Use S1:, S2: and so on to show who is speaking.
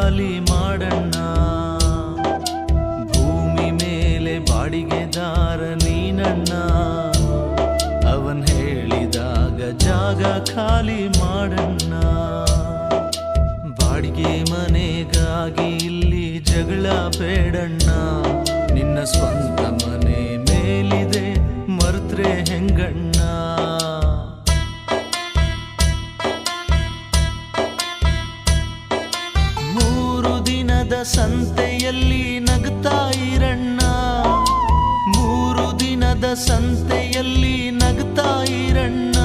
S1: ಖಾಲಿ ಮಾಡಣ್ಣ. ಭೂಮಿ ಮೇಲೆ ಬಾಡಿಗೆದಾರ ನೀನಣ್ಣ, ಅವನ್ ಹೇಳಿದಾಗ ಜಾಗ ಖಾಲಿ ಮಾಡಣ್ಣ. ಬಾಡಿಗೆ ಮನೆಗಾಗಿ ಇಲ್ಲಿ ಜಗಳ ಬೇಡಣ್ಣ, ನಿನ್ನ ಸ್ವಂತ ಮನೆ ಮೇಲಿದೆ ಮರ್ತ್ರೆ ಹೆಂಗಣ್ಣ. ಮೂರು ದಿನದ ಸಂತೆಯಲ್ಲಿ ನಗ್ತಾ ಇರಣ್ಣ, ಮೂರು ದಿನದ ಸಂತೆಯಲ್ಲಿ ನಗ್ತಾ ಇರಣ್ಣ.